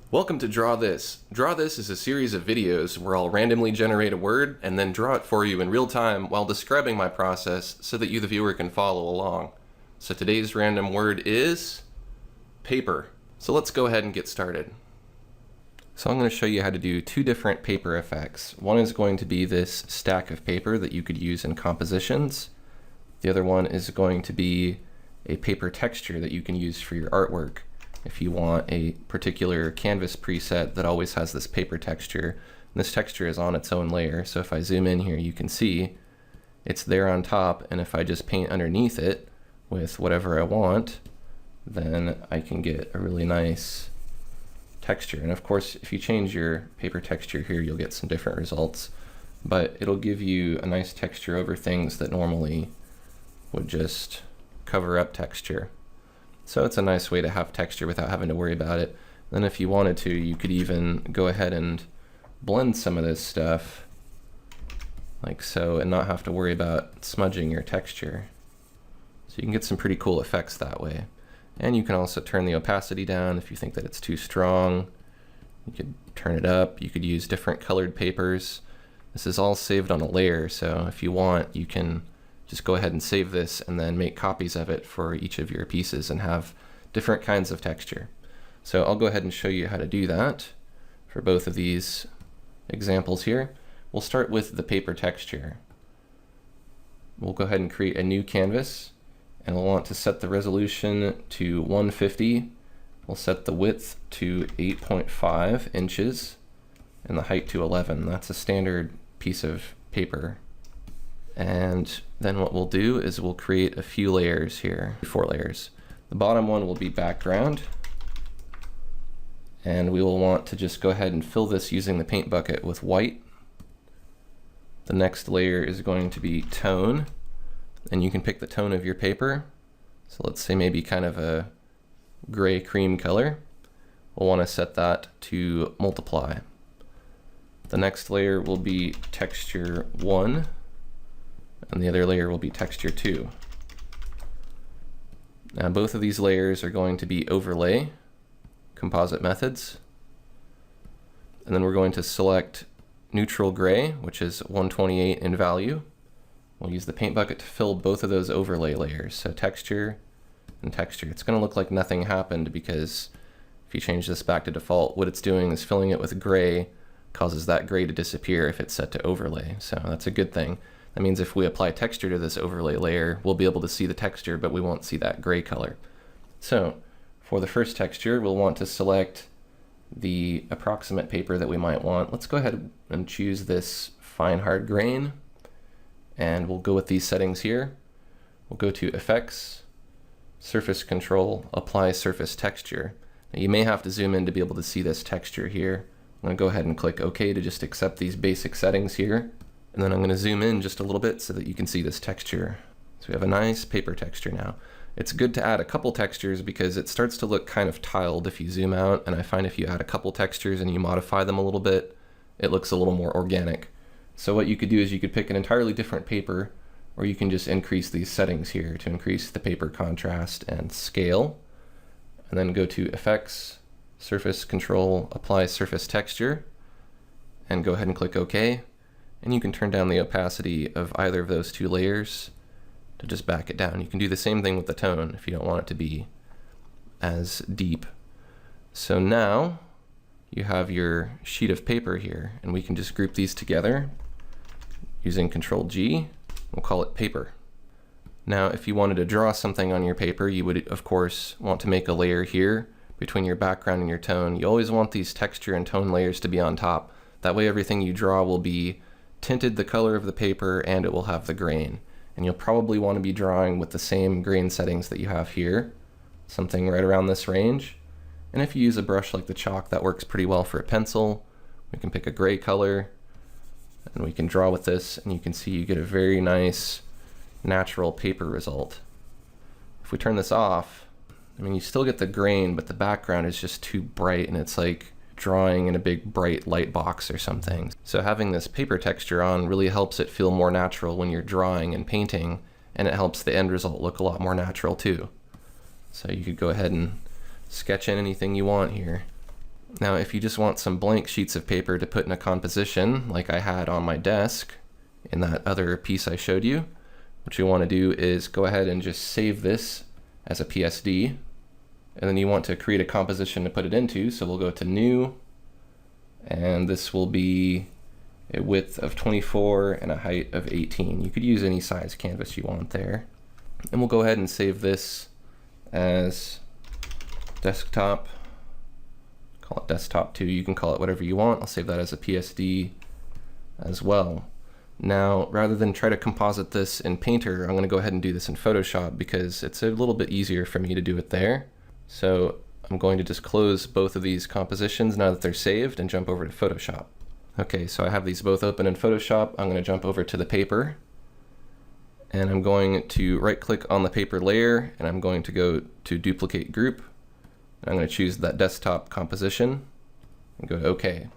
Welcome to Draw This. Draw This is a series of videos where I'll randomly generate a word and then draw it for you in real time while describing my process so that you, the viewer, can follow along. So today's random word is paper. So let's go ahead and get started. So I'm going to show you how to do two different paper effects. One is going to be this stack of paper that you could use in compositions. The other one is going to be a paper texture that you can use for your artwork. If you want a particular canvas preset that always has this paper texture, and this texture is on its own layer, so if I zoom in here you can see it's there on top, and if I just paint underneath it with whatever I want, then I can get a really nice texture. And of course, if you change your paper texture here, you'll get some different results, but it'll give you a nice texture over things that normally would just cover up texture. So it's a nice way to have texture without having to worry about it. Then if you wanted to, you could even go ahead and blend some of this stuff like so and not have to worry about smudging your texture. So you can get some pretty cool effects that way. And you can also turn the opacity down if you think that it's too strong. You could turn it up. You could use different colored papers. This is all saved on a layer, so if you want, you can just go ahead and save this and then make copies of it for each of your pieces and have different kinds of texture. So I'll go ahead and show you how to do that for both of these examples here. We'll start with the paper texture. We'll go ahead and create a new canvas, and we'll want to set the resolution to 150. We'll set the width to 8.5 inches and the height to 11. That's a standard piece of paper. And then what we'll do is we'll create a few layers here, 4 layers. The bottom one will be background, and we will want to just go ahead and fill this using the paint bucket with white. The next layer is going to be tone, and you can pick the tone of your paper. So let's say maybe kind of a gray cream color. We'll want to set that to multiply. The next layer will be texture 1. And the other layer will be texture 2. Now both of these layers are going to be overlay, composite methods. And then we're going to select neutral gray, which is 128 in value. We'll use the paint bucket to fill both of those overlay layers, so texture and texture. It's going to look like nothing happened because if you change this back to default, what it's doing is filling it with gray, causes that gray to disappear if it's set to overlay. So that's a good thing. That means if we apply texture to this overlay layer, we'll be able to see the texture, but we won't see that gray color. So for the first texture, we'll want to select the approximate paper that we might want. Let's go ahead and choose this fine hard grain, and we'll go with these settings here. We'll go to Effects, Surface Control, Apply Surface Texture. Now you may have to zoom in to be able to see this texture here. I'm going to go ahead and click OK to just accept these basic settings here. And then I'm going to zoom in just a little bit so that you can see this texture. So we have a nice paper texture now. It's good to add a couple textures because it starts to look kind of tiled if you zoom out, and I find if you add a couple textures and you modify them a little bit, it looks a little more organic. So what you could do is you could pick an entirely different paper, or you can just increase these settings here to increase the paper contrast and scale. And then go to Effects, Surface Control, Apply Surface Texture, and go ahead and click OK. And you can turn down the opacity of either of those two layers to just back it down. You can do the same thing with the tone if you don't want it to be as deep. So now you have your sheet of paper here, and we can just group these together using Control-G. We'll call it paper. Now if you wanted to draw something on your paper, you would of course want to make a layer here between your background and your tone. You always want these texture and tone layers to be on top. That way everything you draw will be tinted the color of the paper, and it will have the grain. And you'll probably want to be drawing with the same grain settings that you have here, something right around this range. And if you use a brush like the chalk, that works pretty well for a pencil. We can pick a gray color and we can draw with this, and you can see you get a very nice natural paper result. If we turn this off, I mean, you still get the grain, but the background is just too bright, and it's like drawing in a big bright light box or something. So having this paper texture on really helps it feel more natural when you're drawing and painting, and it helps the end result look a lot more natural too. So you could go ahead and sketch in anything you want here. Now, if you just want some blank sheets of paper to put in a composition like I had on my desk in that other piece I showed you, what you want to do is go ahead and just save this as a PSD, and then you want to create a composition to put it into, so we'll go to New, and this will be a width of 24 and a height of 18. You could use any size canvas you want there. And we'll go ahead and save this as desktop. Call it desktop 2. You can call it whatever you want. I'll save that as a PSD as well. Now, rather than try to composite this in Painter, I'm going to go ahead and do this in Photoshop because it's a little bit easier for me to do it there. So I'm going to just close both of these compositions now that they're saved and jump over to Photoshop. Okay, so I have these both open in Photoshop. I'm going to jump over to the paper, and I'm going to right-click on the paper layer, and I'm going to go to Duplicate Group. And I'm going to choose that desktop composition and go to OK.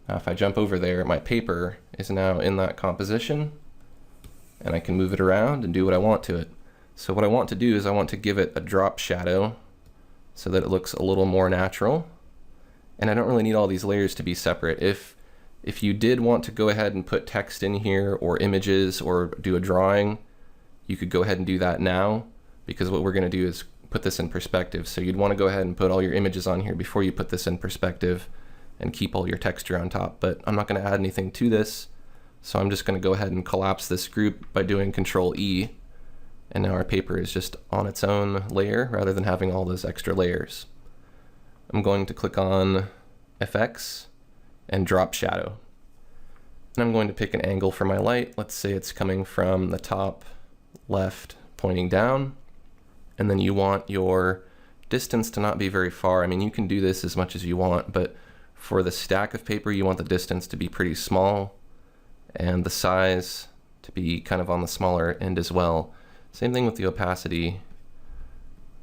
Now if I jump over there, my paper is now in that composition, and I can move it around and do what I want to it. So what I want to do is I want to give it a drop shadow so that it looks a little more natural. And I don't really need all these layers to be separate. If you did want to go ahead and put text in here or images or do a drawing, you could go ahead and do that now, because what we're going to do is put this in perspective. So you'd want to go ahead and put all your images on here before you put this in perspective and keep all your texture on top. But I'm not going to add anything to this, so I'm just going to go ahead and collapse this group by doing Control E, and now our paper is just on its own layer rather than having all those extra layers. I'm going to click on FX and drop shadow. And I'm going to pick an angle for my light. Let's say it's coming from the top left pointing down. And then you want your distance to not be very far. I mean, you can do this as much as you want, but for the stack of paper, you want the distance to be pretty small and the size to be kind of on the smaller end as well. Same thing with the opacity.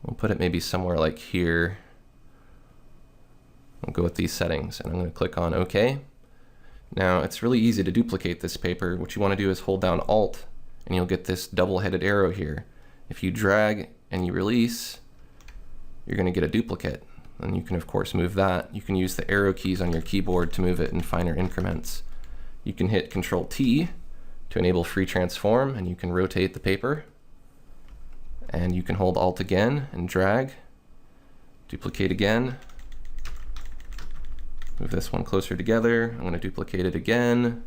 We'll put it maybe somewhere like here. I'll go with these settings, and I'm going to click on OK. Now, it's really easy to duplicate this paper. What you want to do is hold down Alt, and you'll get this double-headed arrow here. If you drag and you release, you're going to get a duplicate. And you can, of course, move that. You can use the arrow keys on your keyboard to move it in finer increments. You can hit Control T to enable free transform, and you can rotate the paper. And you can hold Alt again and drag, duplicate again. Move this one closer together. I'm going to duplicate it again,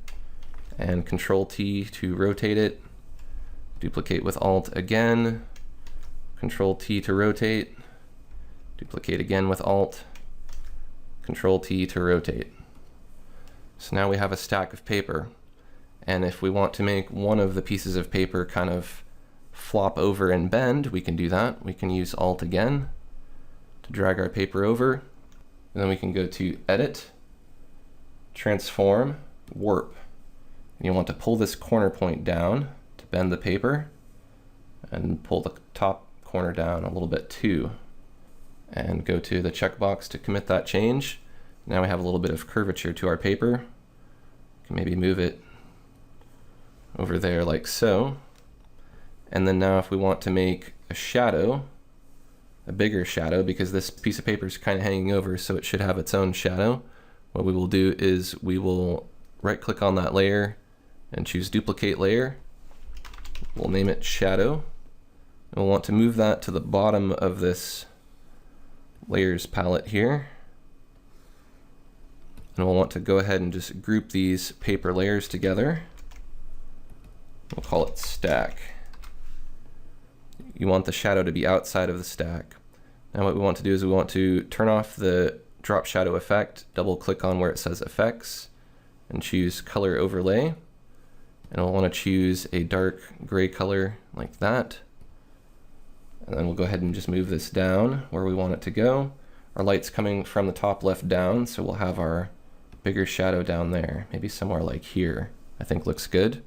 and Control T to rotate it. Duplicate with Alt again, Control T to rotate. Duplicate again with Alt, Control T to rotate. So now we have a stack of paper. And if we want to make one of the pieces of paper kind of flop over and bend, we can do that. We can use Alt again to drag our paper over. And then we can go to Edit, Transform, Warp. And you want to pull this corner point down to bend the paper, and pull the top corner down a little bit too. And go to the checkbox to commit that change. Now we have a little bit of curvature to our paper. We can maybe move it over there like so. And then now if we want to make a shadow, a bigger shadow, because this piece of paper is kind of hanging over, so it should have its own shadow, what we will do is we will right click on that layer and choose Duplicate Layer. We'll name it Shadow. And we'll want to move that to the bottom of this layers palette here. And we'll want to go ahead and just group these paper layers together. We'll call it Stack. You want the shadow to be outside of the stack. Now what we want to do is we want to turn off the drop shadow effect, double click on where it says Effects, and choose Color Overlay. And we'll want to choose a dark gray color like that. And then we'll go ahead and just move this down where we want it to go. Our light's coming from the top left down, so we'll have our bigger shadow down there, maybe somewhere like here. I think looks good.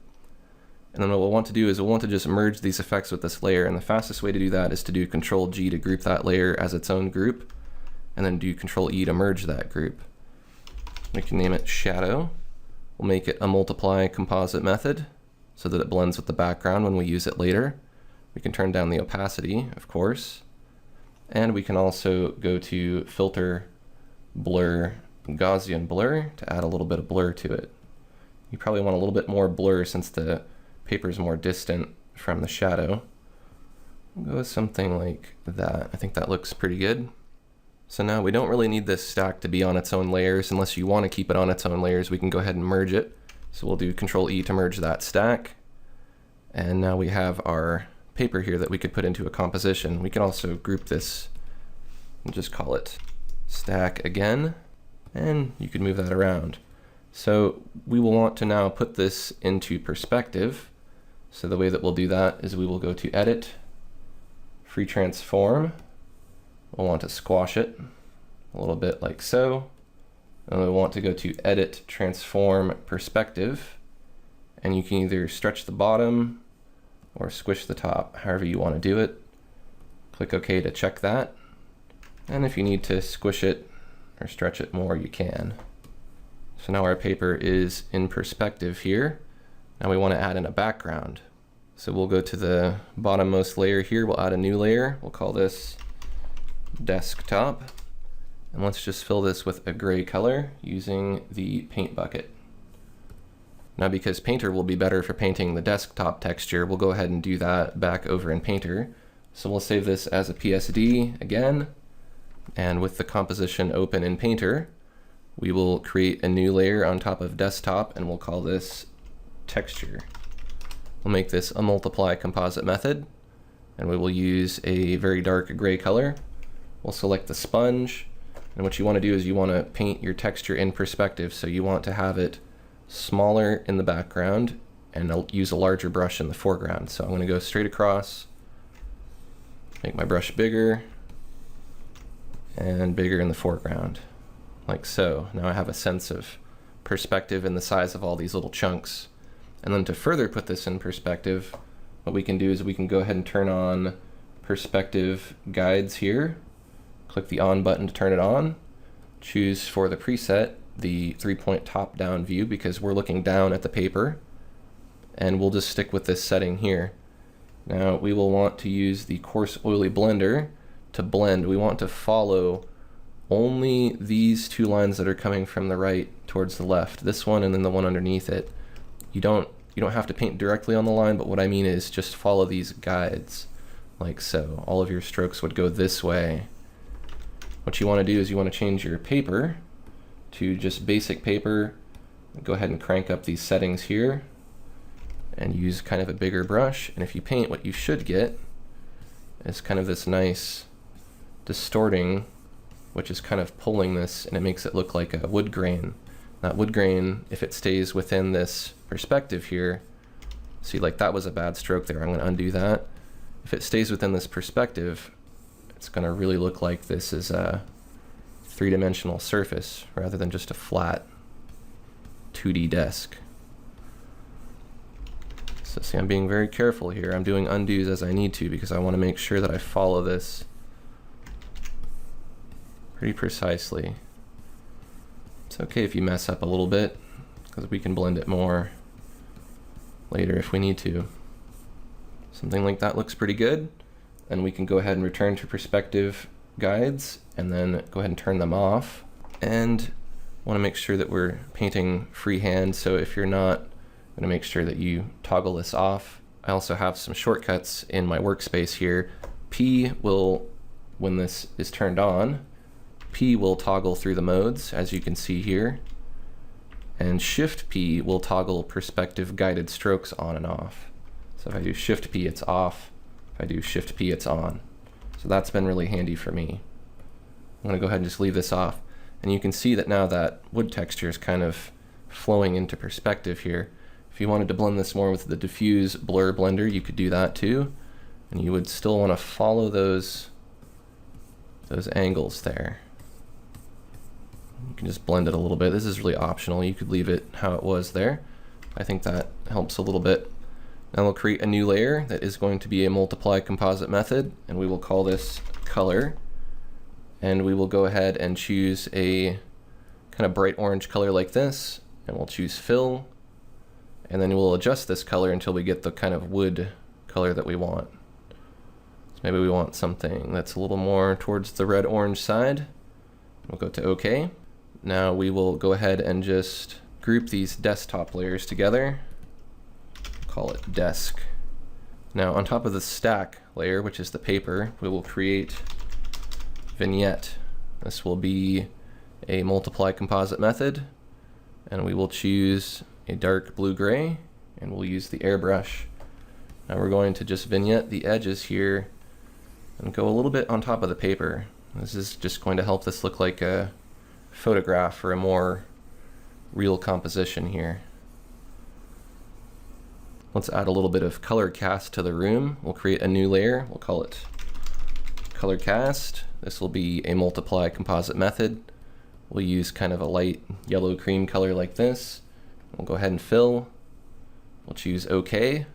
And then what we'll want to do is we'll want to just merge these effects with this layer, and the fastest way to do that is to do Control G to group that layer as its own group, and then do Control E to merge that group. We can name it Shadow. We'll make it a multiply composite method so that it blends with the background when we use it later. We can turn down the opacity, of course, and we can also go to Filter, blur, Gaussian blur, to add a little bit of blur to it. You probably want a little bit more blur since the paper is more distant from the shadow. We'll go with something like that. I think that looks pretty good. So now we don't really need this stack to be on its own layers. Unless you want to keep it on its own layers, we can go ahead and merge it. So we'll do Control E to merge that stack. And now we have our paper here that we could put into a composition. We can also group this and just call it stack again. And you can move that around. So we will want to now put this into perspective. So the way that we'll do that is we will go to Edit, Free Transform. We'll want to squash it a little bit like so. And we want to go to Edit, Transform, Perspective. And you can either stretch the bottom or squish the top, however you want to do it. Click OK to check that. And if you need to squish it or stretch it more, you can. So now our paper is in perspective here. Now we want to add in a background. So we'll go to the bottommost layer here. We'll add a new layer. We'll call this desktop. And let's just fill this with a gray color using the paint bucket. Now because Painter will be better for painting the desktop texture, we'll go ahead and do that back over in Painter. So we'll save this as a PSD again. And with the composition open in Painter, we will create a new layer on top of desktop and we'll call this texture. We'll make this a multiply composite method and we will use a very dark gray color. We'll select the sponge, and what you want to do is you want to paint your texture in perspective, so you want to have it smaller in the background and I'll use a larger brush in the foreground. So I'm going to go straight across, make my brush bigger and bigger in the foreground. Like so. Now I have a sense of perspective in the size of all these little chunks. And then to further put this in perspective, what we can do is we can go ahead and turn on perspective guides here. Click the on button to turn it on. Choose for the preset the 3-point top-down view because we're looking down at the paper. And we'll just stick with this setting here. Now we will want to use the coarse oily blender to blend. We want to follow only these two lines that are coming from the right towards the left, this one and then the one underneath it. You don't have to paint directly on the line, but what I mean is just follow these guides like so. All of your strokes would go this way. What you want to do is you want to change your paper to just basic paper. Go ahead and crank up these settings here and use kind of a bigger brush. And if you paint, what you should get is kind of this nice distorting, which is kind of pulling this, and it makes it look like a wood grain. That wood grain, if it stays within this perspective here, see, like that was a bad stroke there. I'm going to undo that. If it stays within this perspective, it's going to really look like this is a three-dimensional surface rather than just a flat 2D desk. So see, I'm being very careful here. I'm doing undos as I need to because I want to make sure that I follow this pretty precisely. It's okay if you mess up a little bit because we can blend it more later if we need to. Something like that looks pretty good. And we can go ahead and return to perspective guides and then go ahead and turn them off. And want to make sure that we're painting freehand. So if you're not, I'm going to make sure that you toggle this off. I also have some shortcuts in my workspace here. P will, when this is turned on, P will toggle through the modes, as you can see here. And Shift P will toggle perspective guided strokes on and off. So if I do Shift P, it's off. If I do Shift P, it's on. So that's been really handy for me. I'm going to go ahead and just leave this off. And you can see that now that wood texture is kind of flowing into perspective here. If you wanted to blend this more with the diffuse blur blender, you could do that too. And you would still want to follow those angles there. You can just blend it a little bit. This is really optional. You could leave it how it was there. I think that helps a little bit. Now we'll create a new layer that is going to be a multiply composite method, and we will call this color. And we will go ahead and choose a kind of bright orange color like this, and we'll choose fill. And then we'll adjust this color until we get the kind of wood color that we want. So maybe we want something that's a little more towards the red-orange side. We'll go to OK. Now we will go ahead and just group these desktop layers together. Call it desk. Now on top of the stack layer, which is the paper, we will create vignette. This will be a multiply composite method, and we will choose a dark blue-gray, and we'll use the airbrush. Now we're going to just vignette the edges here and go a little bit on top of the paper. This is just going to help this look like a photograph or a more real composition here. Let's add a little bit of color cast to the room. We'll create a new layer. We'll call it color cast. This will be a multiply composite method. We'll use kind of a light yellow cream color like this. We'll go ahead and fill. We'll choose OK.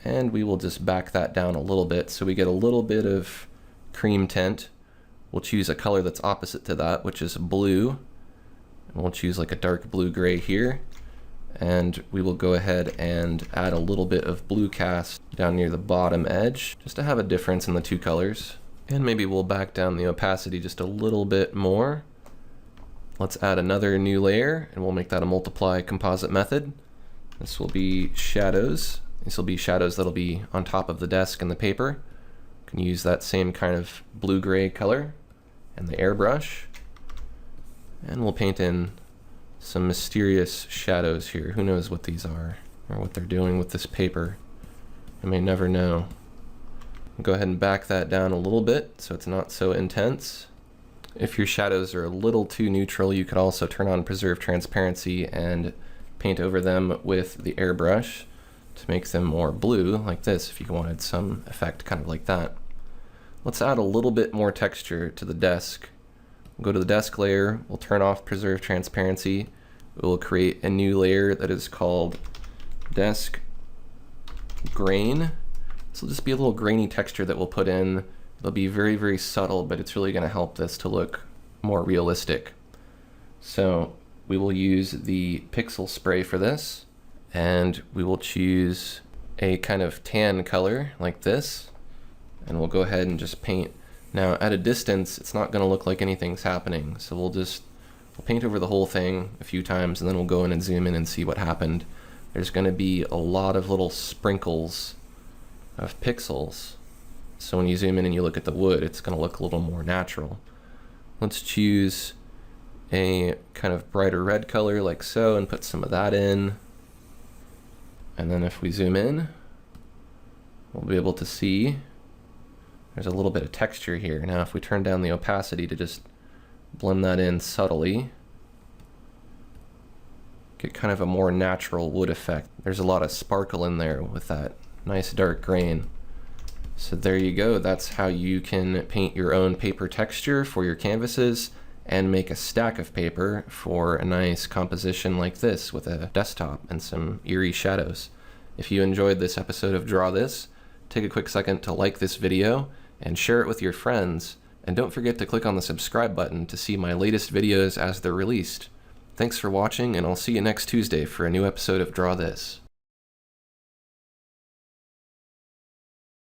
And we will just back that down a little bit so we get a little bit of cream tint. We'll choose a color that's opposite to that, which is blue. And we'll choose like a dark blue-gray here. And we will go ahead and add a little bit of blue cast down near the bottom edge, just to have a difference in the two colors. And maybe we'll back down the opacity just a little bit more. Let's add another new layer, and we'll make that a multiply composite method. This will be shadows. These will be shadows that'll be on top of the desk and the paper. You can use that same kind of blue-gray color and the airbrush. And we'll paint in some mysterious shadows here. Who knows what these are or what they're doing with this paper? I may never know. Go ahead and back that down a little bit so it's not so intense. If your shadows are a little too neutral, you could also turn on preserve transparency and paint over them with the airbrush to make them more blue, like this, if you wanted some effect kind of like that. Let's add a little bit more texture to the desk. We'll go to the desk layer, we'll turn off preserve transparency, we'll create a new layer that is called desk grain. This will just be a little grainy texture that we'll put in. It'll be very, very subtle, but it's really going to help this to look more realistic. So we will use the pixel spray for this, and we will choose a kind of tan color like this, and we'll go ahead and just paint. Now at a distance, it's not going to look like anything's happening, so we'll paint over the whole thing a few times, and then we'll go in and zoom in and see what happened. There's going to be a lot of little sprinkles of pixels. So when you zoom in and you look at the wood, it's going to look a little more natural. Let's choose a kind of brighter red color like so and put some of that in. And then if we zoom in, we'll be able to see there's a little bit of texture here. Now if we turn down the opacity to just blend that in subtly, get kind of a more natural wood effect. There's a lot of sparkle in there with that nice dark grain. So there you go. That's how you can paint your own paper texture for your canvases and make a stack of paper for a nice composition like this with a desktop and some eerie shadows. If you enjoyed this episode of Draw This, take a quick second to like this video and share it with your friends. And don't forget to click on the subscribe button to see my latest videos as they're released. Thanks for watching, and I'll see you next Tuesday for a new episode of Draw This.